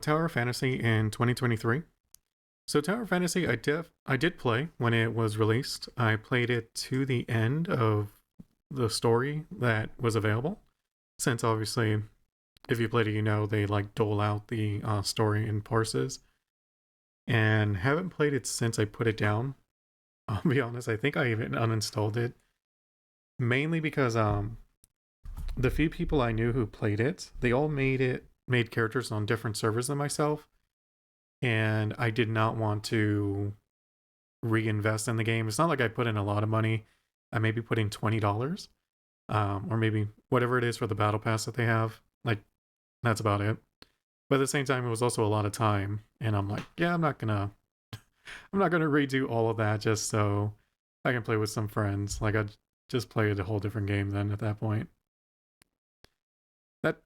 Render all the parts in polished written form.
Tower Fantasy in 2023. So Tower Fantasy, I did play when it was released. I played it to the end of the story that was available. Since obviously, if you played it, you know they like dole out the story in parses. And haven't played it since I put it down. I'll be honest. I think I even uninstalled it mainly because the few people I knew who played it, they all made characters on different servers than myself, and I did not want to reinvest in the game. It's not like I put in a lot of money. I maybe put in $20, or maybe whatever it is for the battle pass that they have. Like that's about it. But at the same time, it was also a lot of time, and I'm like, yeah, I'm not gonna redo all of that just so I can play with some friends. Like I just played a whole different game then at that point. That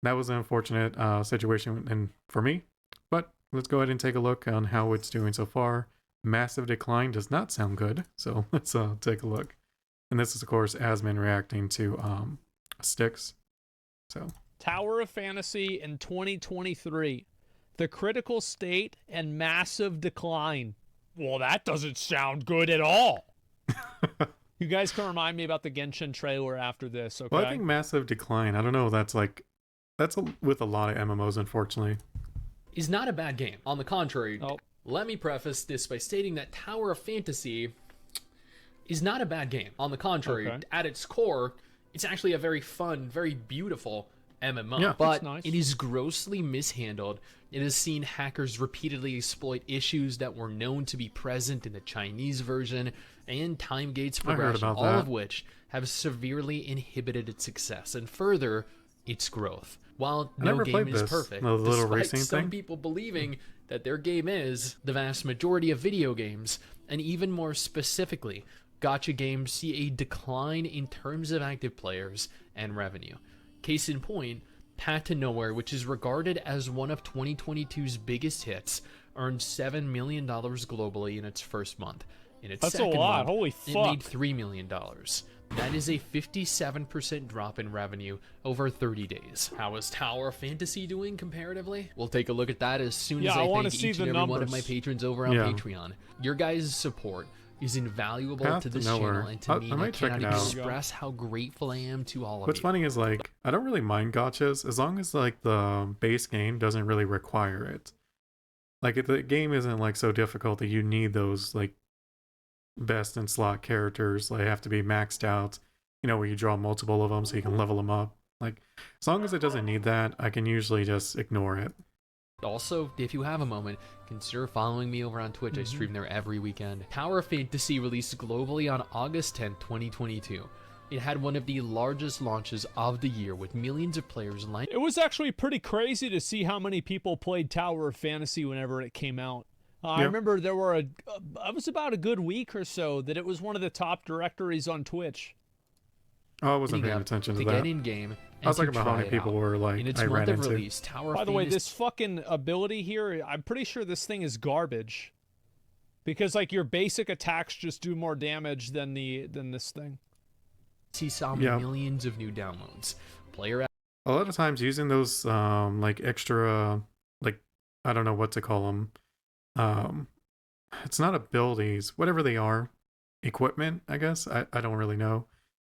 that was an unfortunate situation and for me. But let's go ahead and take a look on how it's doing so far. Massive decline does not sound good, so let's take a look. And this is of course Asmon reacting to Stix. So Tower of Fantasy in 2023. The critical state and massive decline. Well, that doesn't sound good at all. You guys can remind me about the Genshin trailer after this, okay? well, I think massive decline. I don't know. With a lot of MMOs, unfortunately. Is not a bad game. On the contrary, let me preface this by stating that Tower of Fantasy is not a bad game. On the contrary, at its core, it's actually a very fun, very beautiful MMO. Yeah, but nice. it is grossly mishandled. It has seen hackers repeatedly exploit issues that were known to be present in the Chinese version and time gates progression, all of which have severely inhibited its success and further its growth. While no game is perfect, despite some people believing that their game is, the vast majority of video games, and even more specifically, gacha games see a decline in terms of active players and revenue. Case in point, Path to Nowhere, which is regarded as one of 2022's biggest hits, earned $7 million globally in its first month. In its second month, Holy fuck. it made $3 million. That is a 57% drop in revenue over 30 days. How is Tower of Fantasy doing comparatively? We'll take a look at that as soon as I thank each and every one of my patrons over on Patreon. Your guys' support is invaluable Path to to this Nowhere. channel, and to me, I cannot even out. express how grateful I am to all of What's you. funny is like I don't really mind gotchas as long as like the base game doesn't really require it. Like if the game isn't like so difficult that you need those like best in slot characters, they have to be maxed out, you know, where you draw multiple of them so you can level them up. Like as long as it doesn't need that, I can usually just ignore it. Also, if you have a moment, consider following me over on Twitch. I stream there every weekend. Tower of Fantasy released globally on August 10th, 2022. It had one of the largest launches of the year with millions of players lined. It was actually pretty crazy to see how many people played Tower of Fantasy whenever it came out. I remember there were it was about a good week or so that it was one of the top directories on Twitch. Oh, I wasn't paying attention to that. Get in game. I was talking about how many people were like in its I month ran of into. release, Tower By of the way, Fantasy. this fucking ability here, I'm pretty sure this thing is garbage. Because like your basic attacks just do more damage than this thing. He saw millions of new downloads. Player A lot of times using those like extra, like I don't know what to call them. It's not abilities, whatever they are, equipment, I guess. I don't really know.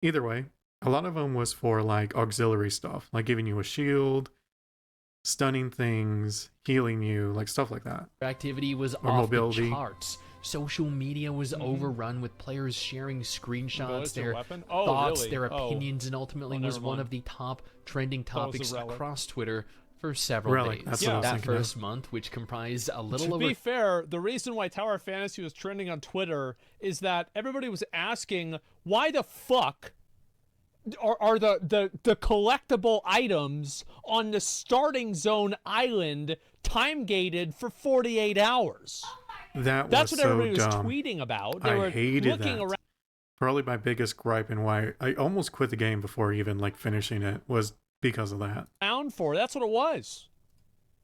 Either way, a lot of them was for like auxiliary stuff, like giving you a shield, stunning things, healing you, like stuff like that. activity was off the charts. Social media was overrun with players sharing screenshots, their thoughts, their opinions, and ultimately was one of the top trending topics across Twitter for several days. That's that first month, which comprised a little over... To be fair, the reason why Tower of Fantasy was trending on Twitter is that everybody was asking, why the fuck are the collectible items on the starting zone island time gated for 48 hours? That's what everybody was tweeting about. They were hated that. Probably my biggest gripe and why I almost quit the game before even like finishing it was because of that. That's what it was.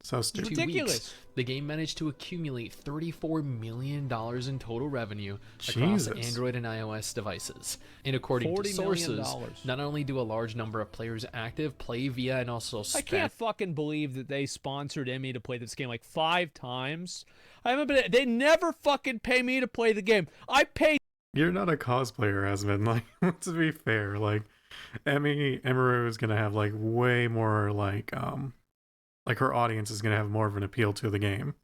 So stupid. 2 ridiculous. weeks, the game managed to accumulate $34 million in total revenue Jesus. across Android and iOS devices. And according to $40 million. sources, not only do a large number of players active play via and also I spend... can't fucking believe that they sponsored me to play this game like 5 times. I haven't been. They never fucking pay me to play the game. I paid. You're not a cosplayer, Asmon. Like, to be fair, like, Emiru is gonna have like way more like her audience is gonna have more of an appeal to the game.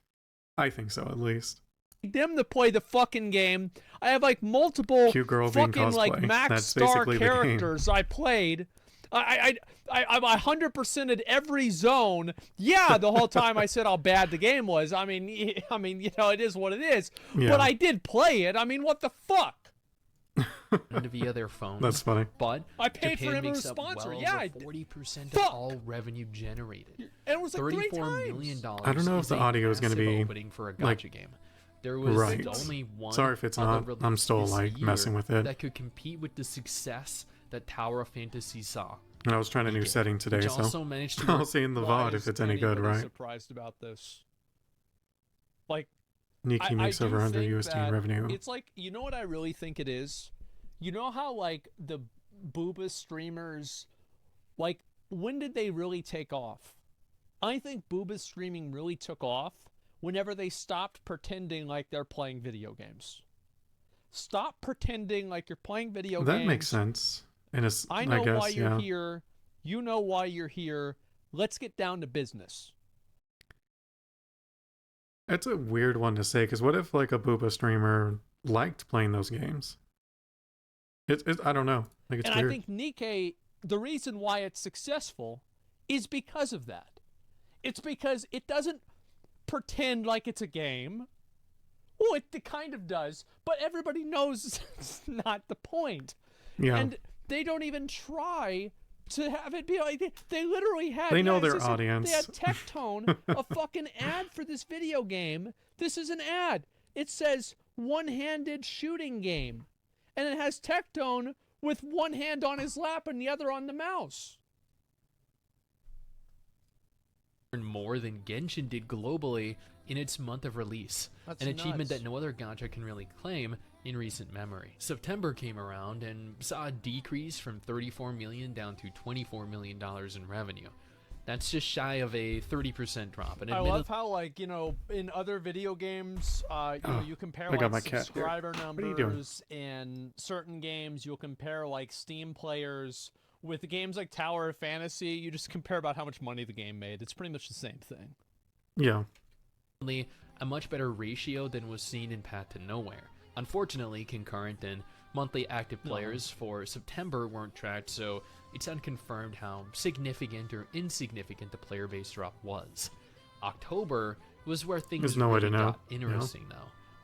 I think so, at least. Them to play the fucking game. I have like multiple Cute girl being fucking like cosplay. max That's star basically the game. characters I played. I 100%ed every zone. Yeah, the whole time I said how bad the game was. I mean, you know, it is what it is. Yeah. But I did play it. I mean, what the fuck? via their phones. That's funny. But I paid Japan for him to makes up sponsor. well Yeah, over I 40% of Fuck. all revenue generated. And it was like 3 $34 times. million. I don't know if is the a audio is gonna massive be, opening for a like, gacha game. There was right. only one. Sorry if it's other not. I'm release still this like year messing with it. that could compete with the success that Tower of Fantasy saw. And I was trying a new setting today, Which so also managed to I'll work see in the Why VOD if is it's any good, anybody right? surprised about this? Like, Nikki makes do over 100 think USD in that revenue. It's like, you know what I really think it is? You know how like the booba streamers, like, when did they really take off? I think booba streaming really took off whenever they stopped pretending like they're playing video games. Stop pretending like you're playing video games. That makes sense. I know guess, why you're yeah. here. You know why you're here. Let's get down to business. It's a weird one to say, because what if like a booba streamer liked playing those games? I don't know. Like, it's And weird. I think Nikkei, the reason why it's successful is because of that. It's because it doesn't pretend like it's a game. Well, it kind of does, but everybody knows it's not the point. Yeah. And they don't even try to have it be like they literally had. They know yeah, their audience. They had Tectone, a fucking ad for this video game. This is an ad. It says one-handed shooting game, and it has Tectone with one hand on his lap and the other on the mouse. More than Genshin did globally in its month of release, That's an achievement nuts. that no other gacha can really claim in recent memory. September came around and saw a decrease from $34 million down to $24 million in revenue. That's just shy of a 30% drop. And I love how, like, you know, in other video games, you compare I got my like cat here. subscriber What are you doing? numbers. In certain games, you'll compare like Steam players. With games like Tower of Fantasy, you just compare about how much money the game made. It's pretty much the same thing. Yeah. a much better ratio than was seen in Path to Nowhere. Unfortunately, concurrent and monthly active players for September weren't tracked, so it's unconfirmed how significant or insignificant the player base drop was. October was where things There's no way to know, got interesting, though.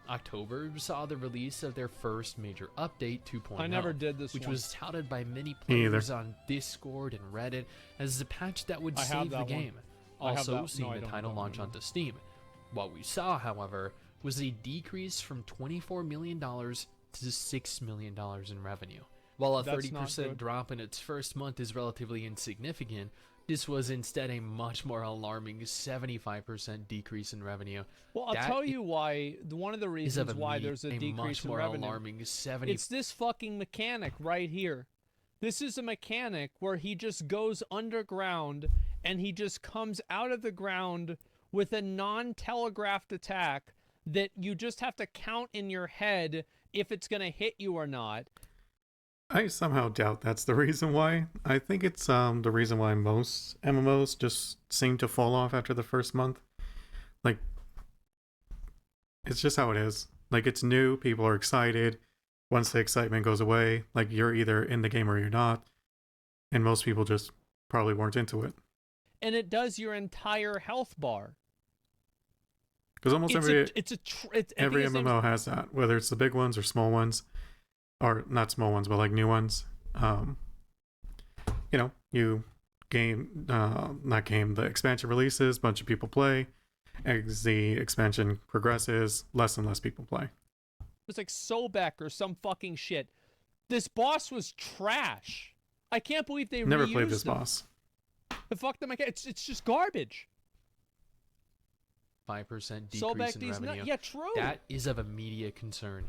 October saw the release of their first major update, 2.0. I never did this which one. was touted by many Me either. players on Discord and Reddit as the patch that would I have save the that one. game. I have Also that- no, seeing I the don't title know. launch onto Steam. What we saw, however, was a decrease from $24 million to $6 million in revenue. While a That's not 30% good. drop in its first month is relatively insignificant, this was instead a much more alarming 75% decrease in revenue. Well, I'll That tell you why. One of the is of reasons why there's a much decrease in more revenue. alarming 70. It's this fucking mechanic right here. This is a mechanic where he just goes underground and he just comes out of the ground with a non-telegraphed attack that you just have to count in your head if it's going to hit you or not. I somehow doubt that's the reason why. I think it's the reason why most MMOs just seem to fall off after the first month. Like, it's just how it is. Like, it's new, people are excited. Once the excitement goes away, like, you're either in the game or you're not. And most people just probably weren't into it. And it does your entire health bar. Because almost It's every MMO has that, whether it's the big ones or small ones, or not small ones, but like new ones. You know, you the expansion releases, bunch of people play. As the expansion progresses, less and less people play. It's like Sobek or some fucking shit. This boss was trash. I can't believe they Never reused played this them. boss. The fuck them! It's just garbage. 5% decrease in revenue. Yeah, true. That is of immediate concern.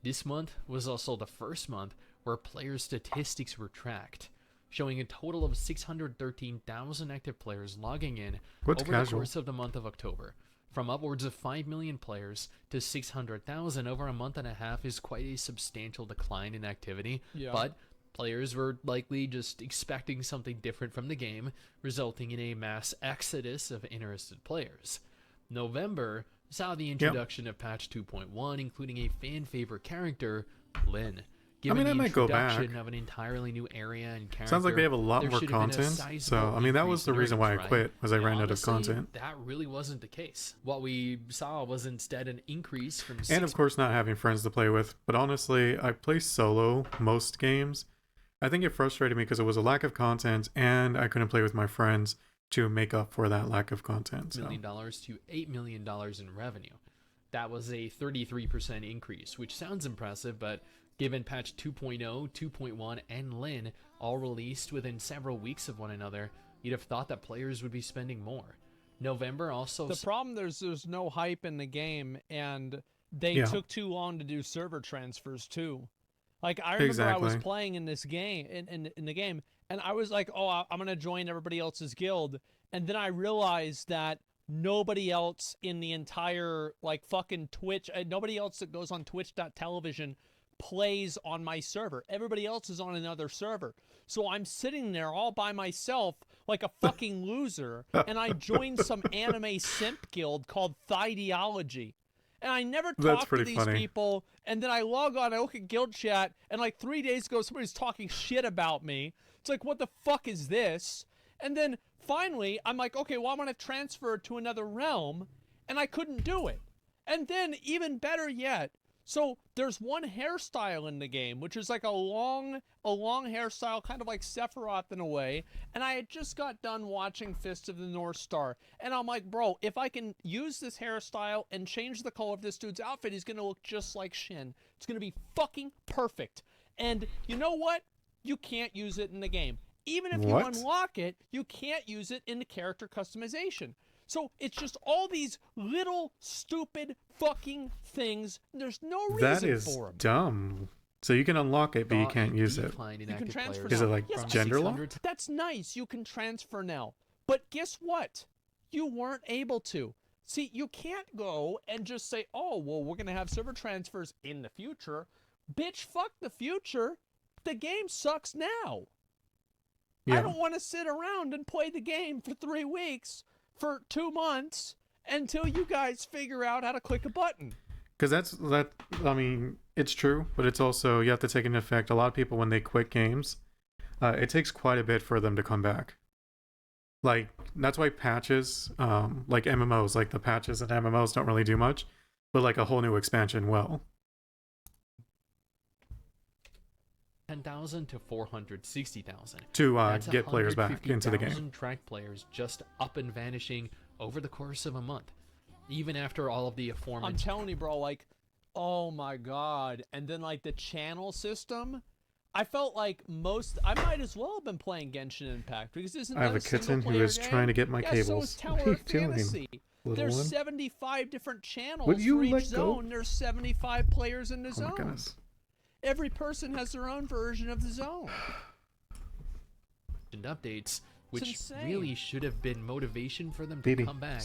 This month was also the first month where player statistics were tracked, showing a total of 613,000 active players logging in over the course of the month of October. From upwards of 5 million players to 600,000 over a month and a half is quite a substantial decline in activity, but players were likely just expecting something different from the game, resulting in a mass exodus of interested players. November saw the introduction of patch 2.1, including a fan favorite character, Lyn. Given the introduction of an entirely new area and character, sounds like they have a lot more content. So, I mean, that was the reason why I quit, was I ran out of content. That really wasn't the case. What we saw was instead an increase from and of course not having friends to play with. But honestly, I play solo most games. I think it frustrated me because it was a lack of content and I couldn't play with my friends to make up for that lack of content. $1 million to $8 million in revenue. That was a 33% increase, which sounds impressive, but given patch 2.0, 2.1, and Lyn all released within several weeks of one another, you'd have thought that players would be spending more. November also... The problem, there's no hype in the game, and they took too long to do server transfers, too. Like, I remember I was playing in this game, in the game, and I was like, oh, I'm going to join everybody else's guild, and then I realized that nobody else in the entire, like, fucking Twitch, nobody else that goes on twitch.television plays on my server. Everybody else is on another server. So I'm sitting there all by myself like a fucking loser, and I joined some anime simp guild called Thideology. And I never talked to these people, and then I log on, I look at guild chat, and like 3 days ago, somebody's talking shit about me. It's like, what the fuck is this? And then finally, I'm like, okay, well, I'm going to transfer to another realm, and I couldn't do it. And then, even better yet, so there's one hairstyle in the game, which is like a long hairstyle, kind of like Sephiroth in a way. And I had just got done watching Fist of the North Star. And I'm like, bro, if I can use this hairstyle and change the color of this dude's outfit, he's going to look just like Shin. It's going to be fucking perfect. And you know what? You can't use it in the game. Even if you unlock it, you can't use it in the character customization. So it's just all these little stupid fucking things. There's no reason for them. That is dumb. So you can unlock it, but you can't use it. You can transfer. Is it like gender law? That's nice. You can transfer now. But guess what? You weren't able to. See, you can't go and just say, oh, well, we're going to have server transfers in the future. Bitch, fuck the future. The game sucks now. I don't want to sit around and play the game for 3 weeks, for 2 months, until you guys figure out how to click a button. Because I mean, it's true, but it's also, you have to take into effect, a lot of people, when they quit games, it takes quite a bit for them to come back. Like, that's why patches, like MMOs, like the patches in MMOs don't really do much, but like a whole new expansion will. 10,000 to 460,000 to get players back into the game. Tracked players just up and vanishing over the course of a month, even after all of the aforementioned. I'm telling you, bro, like, oh my god. And then like the channel system, I felt like I might as well have been playing Genshin Impact, because isn't that I have a kitten who is trying to get my cables. So is Tower of Fantasy. There's 75 different channels for each zone. There's 75 players in the zone. My goodness. Every person has their own version of the zone. And updates, which really should have been motivation for them to come back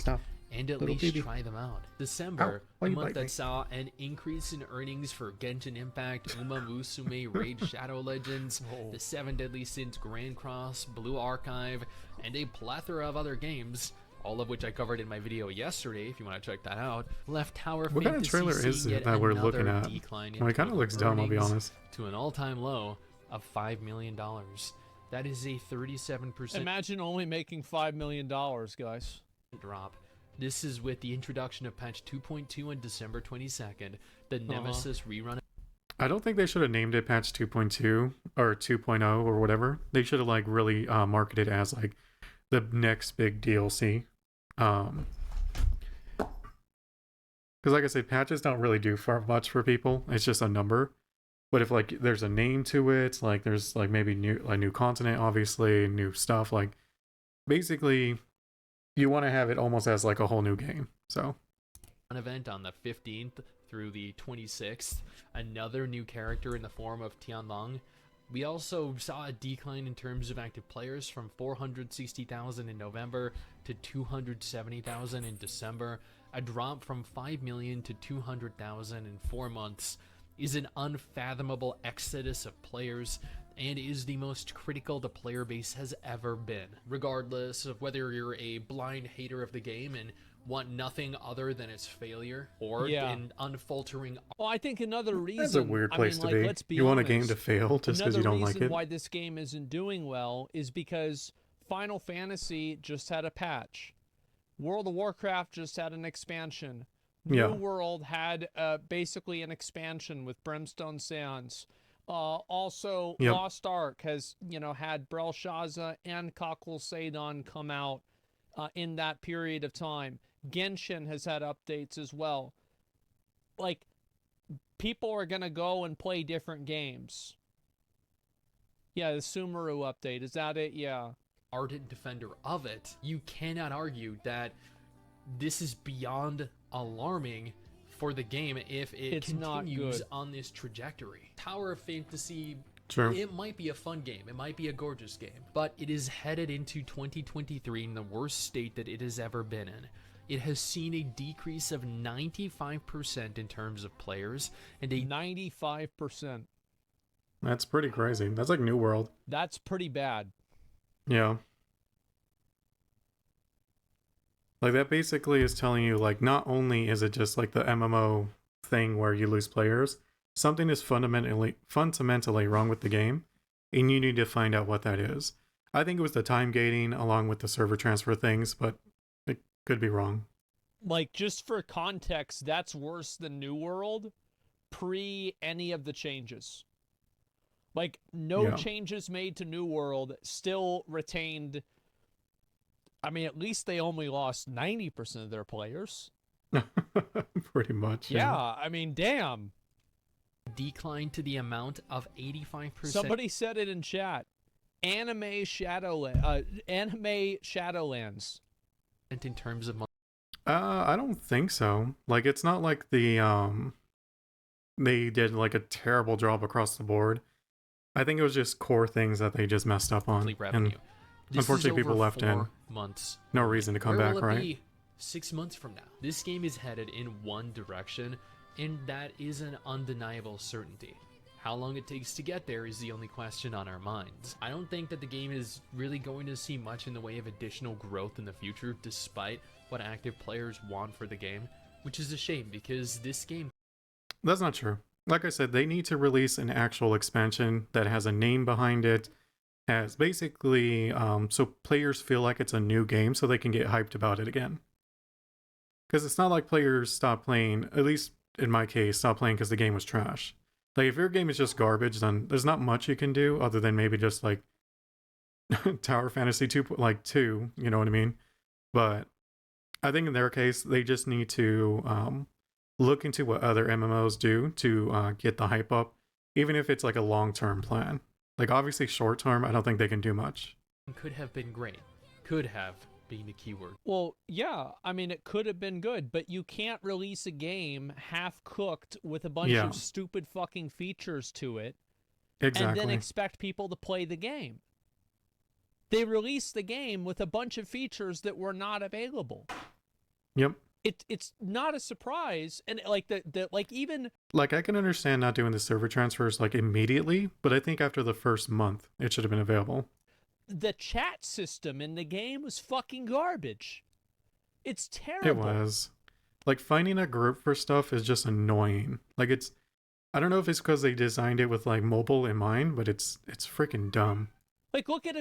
and at least try them out. December, a month that saw an increase in earnings for Genshin Impact, Uma Musume, Raid Shadow Legends, the 7 Deadly Sins Grand Cross, Blue Archive, and a plethora of other games, all of which I covered in my video yesterday, if you want to check that out, left Tower Fantasy. What kind of trailer is it that we're looking at? Well, it kind of looks dumb, I'll be honest. To an all-time low of $5 million. That is a 37%. Imagine only making $5 million, guys. Drop. This is with the introduction of patch 2.2 on December 22nd, the Nemesis rerun. I don't think they should have named it patch 2.2 or 2.0 or whatever. They should have like really marketed it as like the next big DLC. Because like I said, patches don't really do much for people. It's just a number. But if like there's a name to it, like there's like maybe new continent, obviously, new stuff, like basically you want to have it almost as like a whole new game. So an event on the 15th through the 26th, another new character in the form of Tianlong. We also saw a decline in terms of active players from 460,000 in November to 270,000 in December. A drop from 5 million to 200,000 in 4 months is an unfathomable exodus of players and is the most critical the player base has ever been. Regardless of whether you're a blind hater of the game and want nothing other than its failure or an unfaltering. Well, I think another reason. That's a weird place to be. Let's be you honest, want a game to fail just because you don't like it. Another reason why this game isn't doing well is because Final Fantasy just had a patch. World of Warcraft just had an expansion. New World had basically an expansion with Brimstone Sands. Also, Lost Ark has, had Belshazzar and Cockle Sadon come out in that period of time. Genshin has had updates as well. Like, people are going to go and play different games. Yeah, the Sumeru update. Is that it? Yeah. Ardent defender of it, you cannot argue that this is beyond alarming for the game if it continues on this trajectory. Tower of Fantasy, it might be a fun game, it might be a gorgeous game, but it is headed into 2023 in the worst state that it has ever been in. It has seen a decrease of 95% in terms of players, and a 95%. That's pretty crazy. That's like New World. That's pretty bad. Yeah. Like, that basically is telling you, like, not only is it just like the MMO thing where you lose players, something is fundamentally wrong with the game, and you need to find out what that is. I think it was the time gating along with the server transfer things, but it could be wrong. Like, just for context, that's worse than New World pre any of the changes. Like, no changes made to New World, still retained. I mean, at least they only lost 90% of their players. Pretty much. Yeah, I mean, damn. Decline to the amount of 85%. Somebody said it in chat. Anime Shadowlands. In terms of I don't think so. Like, it's not like the they did like a terrible job across the board. I think it was just core things that they just messed up on. And unfortunately, people left in. Months. No reason to come back, right? Be 6 months from now, this game is headed in one direction, and that is an undeniable certainty. How long it takes to get there is the only question on our minds. I don't think that the game is really going to see much in the way of additional growth in the future, despite what active players want for the game, which is a shame because this game... That's not true. Like I said, they need to release an actual expansion that has a name behind it, has basically so players feel like it's a new game so they can get hyped about it again. Because it's not like players stop playing, at least in my case, stop playing because the game was trash. Like, if your game is just garbage, then there's not much you can do other than maybe just like Tower Fantasy 2, you know what I mean? But I think in their case, they just need to look into what other MMOs do to get the hype up, even if it's like a long-term plan. Like, obviously short-term, I don't think they can do much. Could have been great. Could have being the keyword. Well, yeah, I mean, it could have been good, but you can't release a game half-cooked with a bunch of stupid fucking features to it and then expect people to play the game. They released the game with a bunch of features that were not available. Yep. It's not a surprise, and like even like, I can understand not doing the server transfers like immediately, but I think after the first month it should have been available. The chat system in the game was fucking garbage. It's terrible. It was. Like, finding a group for stuff is just annoying. Like, it's, I don't know if it's because they designed it with like mobile in mind, but it's freaking dumb. Like, look at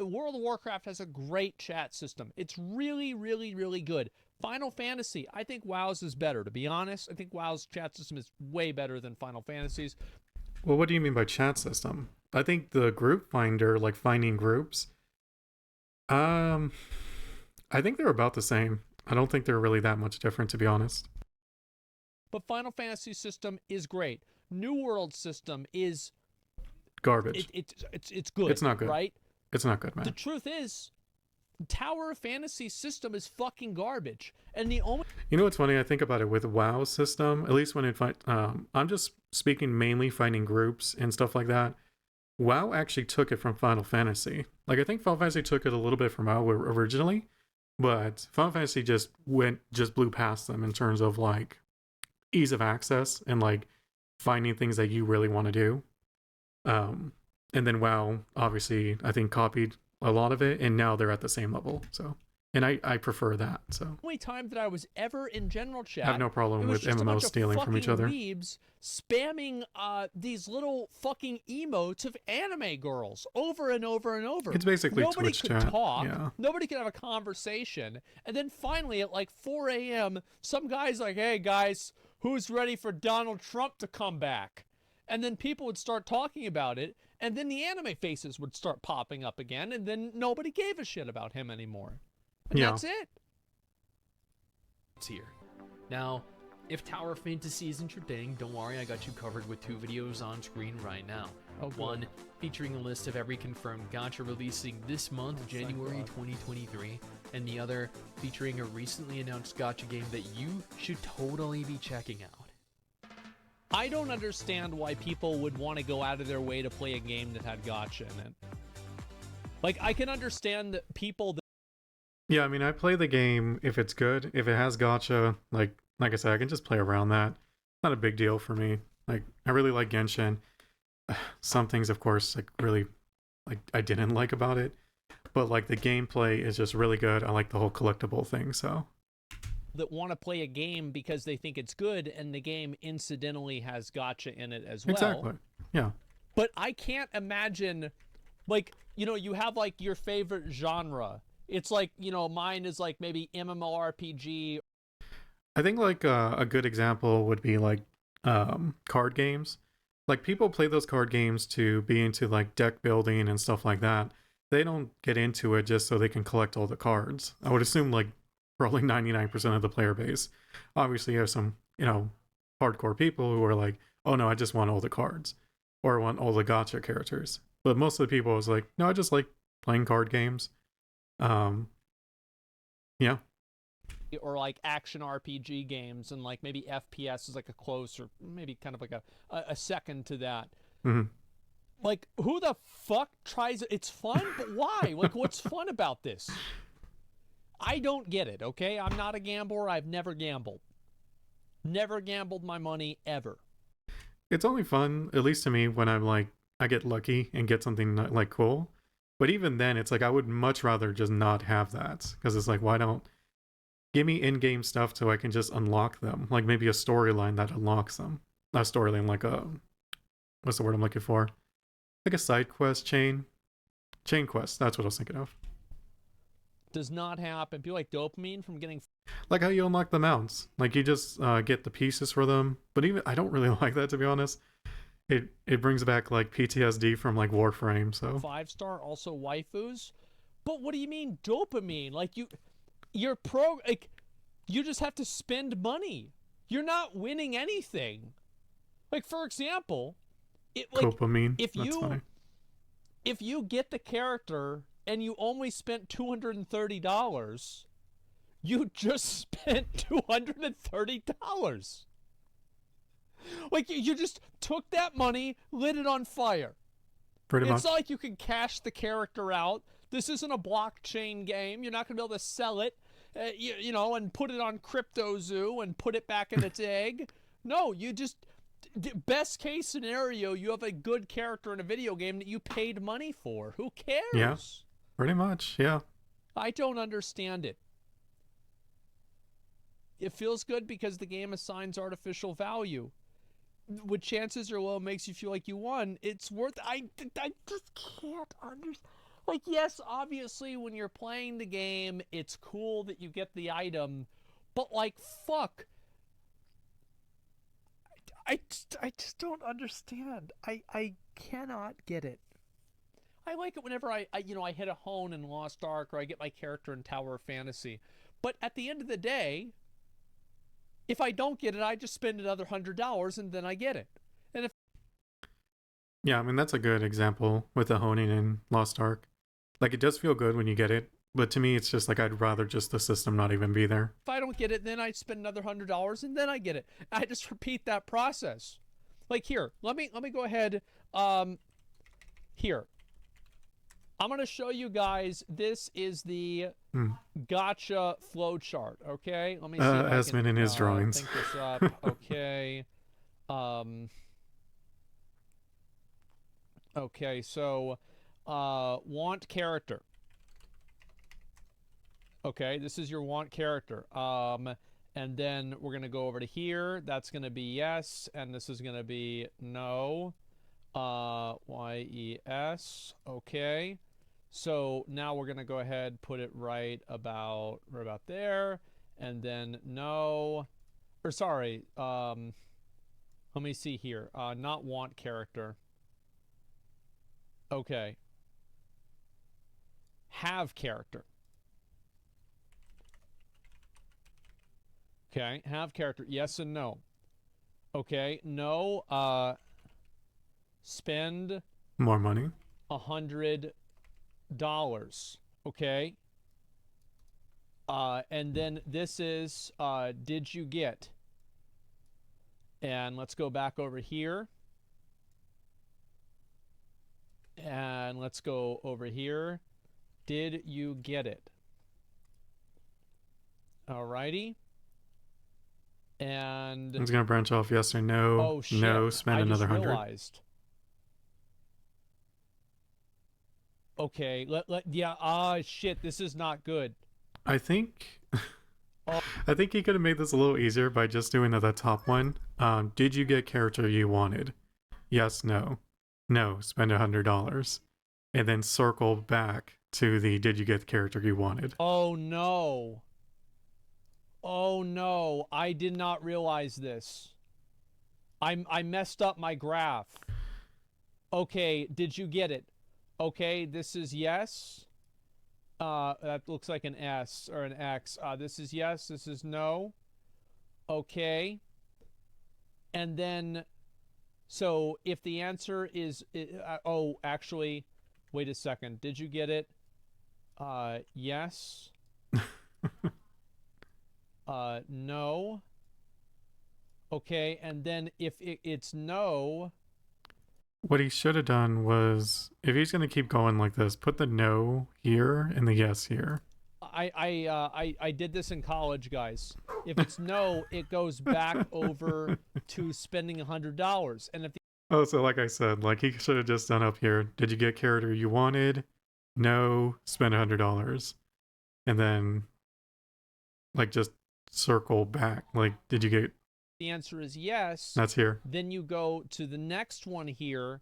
World of Warcraft has a great chat system. It's really, really, really good. Final Fantasy, I think WoW's is better, to be honest. I think WoW's chat system is way better than Final Fantasy's. Well, what do you mean by chat system? I think the group finder, like finding groups, I think they're about the same. I don't think they're really that much different, to be honest. But Final Fantasy system is great. New World system is garbage. It's good. It's not good, right? It's not good, man. The truth is, Tower Fantasy system is fucking garbage. And the only You know what's funny? I think about it with WoW system, at least when it I'm just speaking mainly finding groups and stuff like that. WoW actually took it from Final Fantasy. Like I think Final Fantasy took it a little bit from WoW originally, but Final Fantasy just blew past them in terms of like ease of access and like finding things that you really want to do. And then WoW obviously I think copied a lot of it, and now they're at the same level. So, and I prefer that. So only time that I was ever in general chat, I have no problem with MMOs stealing from each other. Weebs spamming these little fucking emotes of anime girls over and over and over. It's basically nobody Twitch could chat. talk. Yeah. Nobody could have a conversation. And then finally at like 4 a.m., some guy's like, "Hey guys, who's ready for Donald Trump to come back?" And then people would start talking about it, and then the anime faces would start popping up again, and then nobody gave a shit about him anymore. And that's it. It's here. Now, if Tower Fantasy isn't your thing, don't worry, I got you covered with 2 videos on screen right now. One featuring a list of every confirmed gacha releasing this month, January 2023, and the other featuring a recently announced gacha game that you should totally be checking out. I don't understand why people would want to go out of their way to play a game that had gacha in it. Like, I can understand that people that... Yeah, I mean, I play the game if it's good. If it has gacha, like I said, I can just play around that. Not a big deal for me. Like, I really like Genshin. Some things, of course, like really, like I didn't like about it, but like the gameplay is just really good. I like the whole collectible thing, so... that want to play a game because they think it's good, and the game incidentally has gacha in it as well. Exactly. Yeah. But I can't imagine, like, you know, you have like your favorite genre. It's like, you know, mine is like maybe MMORPG. I think like a good example would be like card games. Like people play those card games to be into like deck building and stuff like that. They don't get into it just so they can collect all the cards. I would assume like probably 99% of the player base. Obviously you have some, you know, hardcore people who are like, oh no, I just want all the cards or I want all the gacha characters. But most of the people was like, no, I just like playing card games. Yeah. Or like action RPG games, and like maybe FPS is like a close or maybe kind of like a second to that. Mm-hmm. Like, who the fuck tries it? It's fun, but why? Like, what's fun about this? I don't get it, okay? I'm not a gambler. I've never gambled. Never gambled my money, ever. It's only fun, at least to me, when I'm like, I get lucky and get something like cool. But even then, it's like, I would much rather just not have that. Because it's like, why don't... Give me in-game stuff so I can just unlock them. Like maybe a storyline that unlocks them. Not a storyline, like a... What's the word I'm looking for? Like a side quest chain. Chain quest, that's what I was thinking of. Does not happen. People like dopamine from getting... Like how you unlock the mounts. Like you just get the pieces for them. But even I don't really like that, to be honest. It brings back like PTSD from like Warframe, so... 5-star, also waifus. But what do you mean dopamine? Like you're like, you just have to spend money. You're not winning anything. Like, for example, Dopamine. If you get the character and you only spent $230, you just spent $230. Like, you just took that money, lit it on fire. Pretty much. It's not like you can cash the character out. This isn't a blockchain game. You're not going to be able to sell it, you know, and put it on CryptoZoo and put it back in its egg. No, you just... Best case scenario, you have a good character in a video game that you paid money for. Who cares? Yeah, pretty much, yeah. I don't understand it. It feels good because the game assigns artificial value. With chances are low, makes you feel like you won. It's worth... I just can't understand. Like, yes, obviously, when you're playing the game, it's cool that you get the item, but, like, fuck. I just don't understand. I cannot get it. I like it whenever I hit a hone in Lost Ark, or I get my character in Tower of Fantasy. But at the end of the day, if I don't get it, I just spend another $100, and then I get it. And if... Yeah, I mean, that's a good example with the honing in Lost Ark. Like, it does feel good when you get it, But to me, it's just like I'd rather just the system not even be there. If I don't get it, then I spend another $100 and then I get it. I just repeat that process. Like here, let me go ahead. Here, I'm gonna show you guys. This is the gotcha flowchart. Okay, let me see. If Asmon in his drawings. Think this up. Okay. Okay. So, want character. Okay, this is your want character. And then we're gonna go over to here. That's gonna be yes, and this is gonna be no. YES. Okay. So now we're gonna go ahead, put it right about there, and then no, or sorry. Let me see here. Not want character. Okay. Have character. Okay, have character. Yes and no. Okay, no. Spend more money. $100. Okay. And then this is did you get? And let's go back over here. And let's go over here. Did you get it? Alrighty. And it's gonna branch off yes or no. Oh shit! No, spend another $100. Realized. Okay, yeah. Shit, this is not good. I think, I think he could have made this a little easier by just doing the top one. Did you get character you wanted? Yes, no, no. Spend $100, and then circle back to the did you get the character you wanted? Oh no. Oh no, I did not realize this. I messed up my graph. Okay, did you get it? Okay, this is yes. That looks like an S or an X. This is yes, this is no. Okay. And then, so if the answer is, oh, actually, wait a second. Did you get it? Yes. No. Okay, and then if it's no. What he should have done was, if he's gonna keep going like this, put the no here and the yes here. I did this in college, guys. If it's no, it goes back over to spending $100, and if the oh, so like I said, like he should have just done up here. Did you get character you wanted? No, spend $100, and then like just circle back. Like, did you get? The answer is yes. That's here. Then you go to the next one here,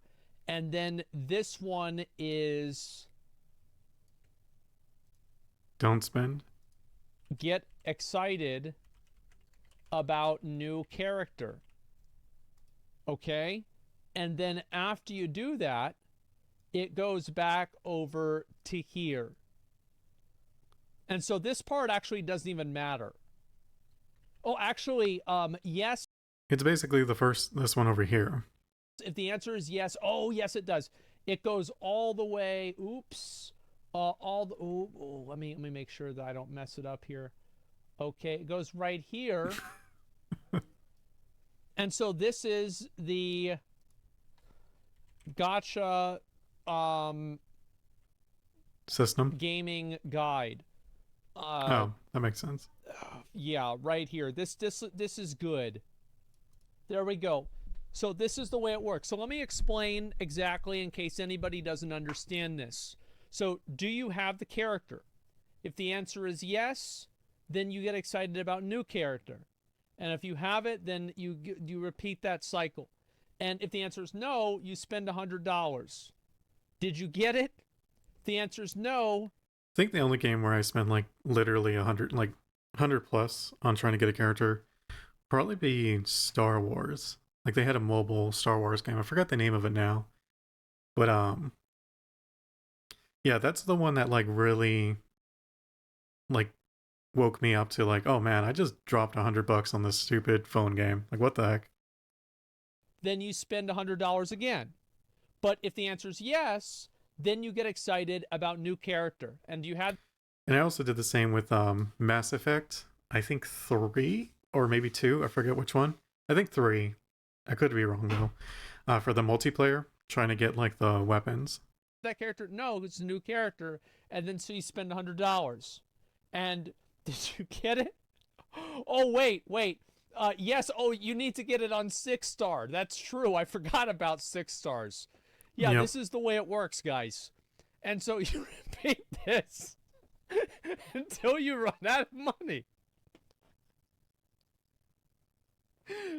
and then this one is don't spend. Get excited about new character. Okay? And then after you do that, it goes back over to here. And so this part actually doesn't even matter. Oh, actually, yes. It's basically this one over here. If the answer is yes, oh, yes, it does. It goes all the way, oops, let me make sure that I don't mess it up here. Okay, it goes right here. And so this is the gotcha system gaming guide. Oh, that makes sense. Yeah, right here. This is good. There we go. So this is the way it works. So let me explain exactly in case anybody doesn't understand this. So do you have the character? If the answer is yes, then you get excited about new character. And if you have it, then you repeat that cycle. And if the answer is no, you spend $100. Did you get it? If the answer is no. I think the only game where I spend like literally 100 plus on trying to get a character probably be Star Wars. Like they had a mobile Star Wars game. I forgot the name of it now. But yeah, that's the one that like really like woke me up to like, oh man, I just dropped $100 on this stupid phone game. Like what the heck? Then you spend $100 again. But if the answer is yes, then you get excited about new character. And you had And I also did the same with Mass Effect. I think 3 or maybe 2. I forget which one. I think 3. I could be wrong though. For the multiplayer, trying to get like the weapons. That character, no, it's a new character, and then so you spend $100. And did you get it? Oh wait. Yes. Oh, you need to get it on 6-star. That's true. I forgot about 6 stars. Yeah, Yep. This is the way it works, guys. And so you repeat this until you run out of money.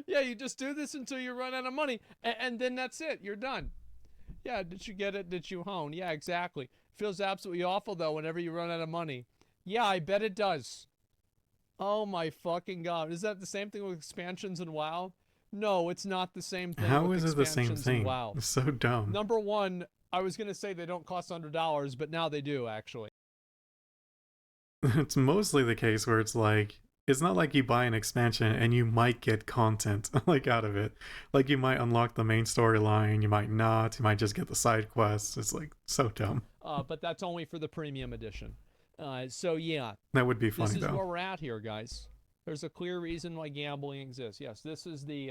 Yeah, you just do this until you run out of money, and then that's it. You're done. Yeah, did you get it? Did you hone? Yeah, exactly. Feels absolutely awful, though, whenever you run out of money. Yeah, I bet it does. Oh, my fucking God. Is that the same thing with expansions in WoW? No, it's not the same thing. How with is it the same expansions in thing? WoW. It's so dumb. Number one, I was going to say they don't cost $100, but now they do, actually. It's mostly the case where it's like, it's not like you buy an expansion and you might get content like out of it. Like you might unlock the main storyline, you might not, you might just get the side quests. It's like so dumb. But that's only for the premium edition. So yeah, that would be funny this is though. where we're at here, guys. There's a clear reason why gambling exists. Yes, this is the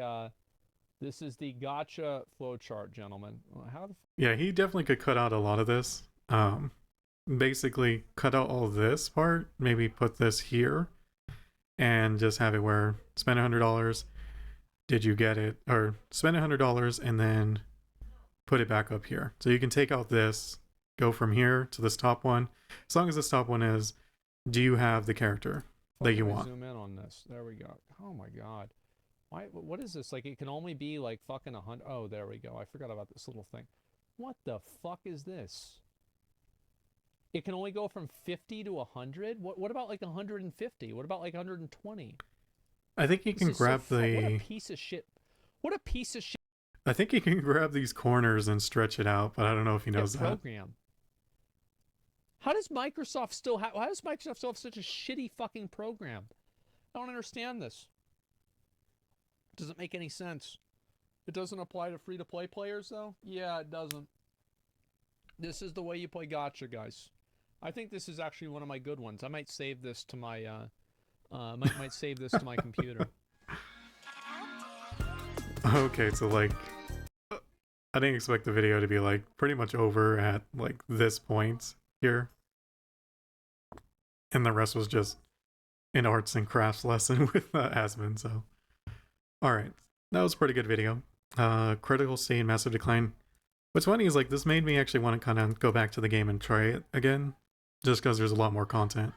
gotcha flowchart, gentlemen. How the yeah, he definitely could cut out a lot of this. Basically cut out all this part, maybe put this here, and just have it where spend $100. Did you get it? Or spend $100 and then put it back up here. So you can take out this, go from here to this top one. As long as this top one is, do you have the character that you want? Zoom in on this. There we go. Oh my God. Why? What is this? Like it can only be like fucking 100. Oh, there we go. I forgot about this little thing. What the fuck is this? It can only go from 50 to 100? What about like 150? What about like 120? I think you can grab what a piece of shit. What a piece of shit. I think you can grab these corners and stretch it out, but I don't know if he knows that. Program. How does Microsoft still have such a shitty fucking program? I don't understand this. It doesn't make any sense. It doesn't apply to free-to-play players, though? Yeah, it doesn't. This is the way you play gacha, guys. I think this is actually one of my good ones. I might save this to my might save this to my computer. Okay, so like I didn't expect the video to be like pretty much over at like this point here. And the rest was just an arts and crafts lesson with Asmon, so alright. That was a pretty good video. Critical state, massive decline. What's funny is like this made me actually want to kind of go back to the game and try it again. Just because there's a lot more content.